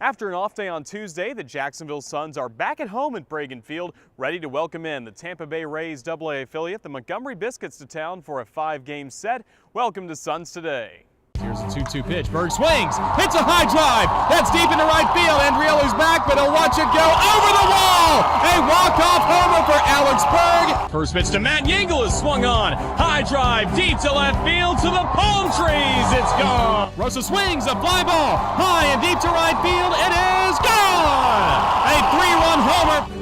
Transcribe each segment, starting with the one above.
After an off day on Tuesday, the Jacksonville Suns are back at home at Bragan Field, ready to welcome in the Tampa Bay Rays AA affiliate, the Montgomery Biscuits, to town for a 5-game set. Welcome to Suns Today. Here's a 2-2 pitch. Berg swings, hits a high drive. That's deep into right field. Andrioli's back, but he'll watch it go over the wall. A walk-off homer for Alex Berg. First pitch to Matt Yingle is swung on. High drive deep to left field to the palm trees. It's gone. Rosa swings a fly ball high and deep to right field. It is gone. A 3-run homer.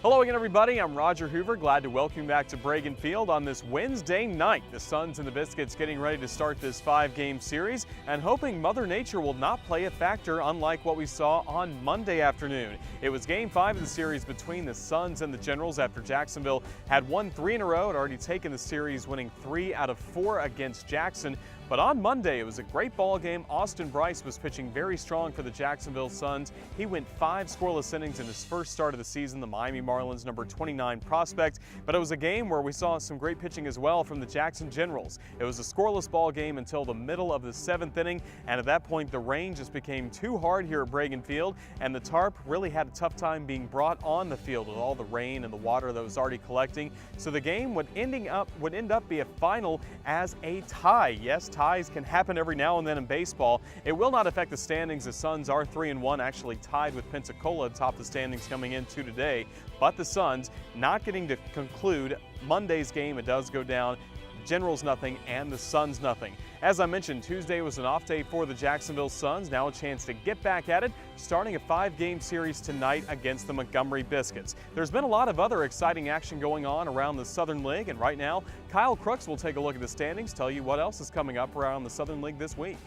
Hello again, everybody. I'm Roger Hoover. Glad to welcome you back to Bragan Field on this Wednesday night. The Suns and the Biscuits getting ready to start this 5-game series and hoping Mother Nature will not play a factor, unlike what we saw on Monday afternoon. It was Game 5 of the series between the Suns and the Generals after Jacksonville had won 3 in a row and already taken the series, winning 3 out of 4 against Jackson. But on Monday, it was a great ball game. Austin Brice was pitching very strong for the Jacksonville Suns. He went 5 scoreless innings in his first start of the season, the Miami Marlins number 29 prospect. But it was a game where we saw some great pitching as well from the Jackson Generals. It was a scoreless ball game until the middle of the 7th inning, and at that point the rain just became too hard here at Bragan Field, and the tarp really had a tough time being brought on the field with all the rain and the water that was already collecting. So the game would end up be a final as a tie. Yes, ties can happen every now and then in baseball. It will not affect the standings. The Suns are 3-1, actually tied with Pensacola atop the standings coming into today. But the Suns not getting to conclude Monday's game. It does go down Generals nothing and the Suns nothing. As I mentioned, Tuesday was an off day for the Jacksonville Suns. Now a chance to get back at it, starting a 5-game series tonight against the Montgomery Biscuits. There's been a lot of other exciting action going on around the Southern League, and right now, Kyle Crooks will take a look at the standings, tell you what else is coming up around the Southern League this week.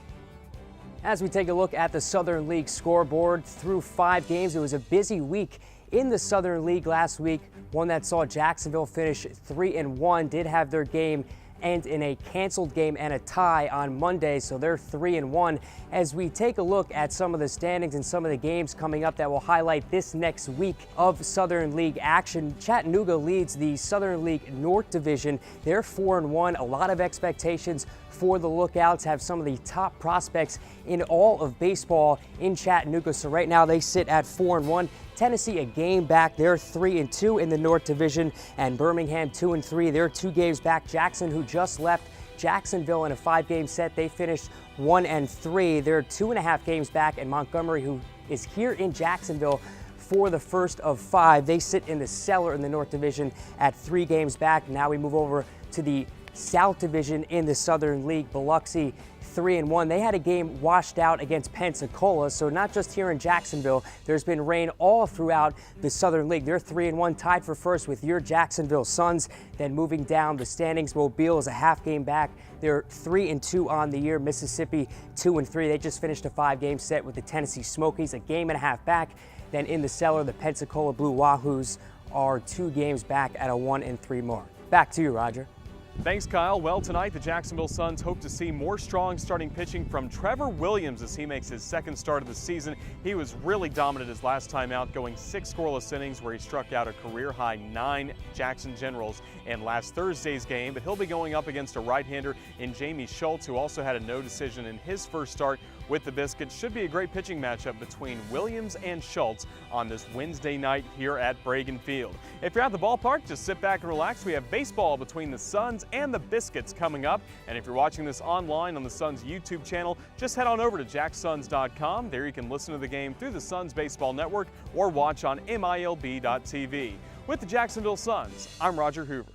As we take a look at the Southern League scoreboard through 5 games, it was a busy week in the Southern League last week, one that saw Jacksonville finish 3-1, did have their game and in a canceled game and a tie on Monday, so they're 3-1. As we take a look at some of the standings and some of the games coming up that will highlight this next week of Southern League action, Chattanooga leads the Southern League North Division. They're 4-1. A lot of expectations for the Lookouts, have some of the top prospects in all of baseball in Chattanooga. So right now they sit at 4-1. Tennessee a game back, they're 3-2 in the North Division, and Birmingham 2-3. They're 2 games back. Jackson, who just left Jacksonville in a 5-game set, they finished 1-3. They're 2.5 games back, and Montgomery, who is here in Jacksonville for the first of 5, they sit in the cellar in the North Division at 3 games back. Now we move over to the South Division in the Southern League. Biloxi 3-1. They had a game washed out against Pensacola, so not just here in Jacksonville. There's been rain all throughout the Southern League. They're 3-1, tied for first with your Jacksonville Suns. Then moving down the standings, Mobile is a half game back. They're 3-2 on the year. Mississippi 2-3. They just finished a 5-game set with the Tennessee Smokies, a game and a half back. Then in the cellar, the Pensacola Blue Wahoos are 2 games back at a 1-3 mark. Back to you, Roger. Thanks, Kyle. Well, tonight the Jacksonville Suns hope to see more strong starting pitching from Trevor Williams as he makes his 2nd start of the season. He was really dominant his last time out, going 6 scoreless innings where he struck out a career-high 9 Jackson Generals in last Thursday's game. But he'll be going up against a right-hander in Jamie Schultz, who also had a no decision in his first start with the Biscuits. Should be a great pitching matchup between Williams and Schultz on this Wednesday night here at Bragan Field. If you're at the ballpark, just sit back and relax. We have baseball between the Suns and the Biscuits coming up. And if you're watching this online on the Suns YouTube channel, just head on over to jacksuns.com. There you can listen to the game through the Suns Baseball Network or watch on MILB.TV. With the Jacksonville Suns, I'm Roger Hoover.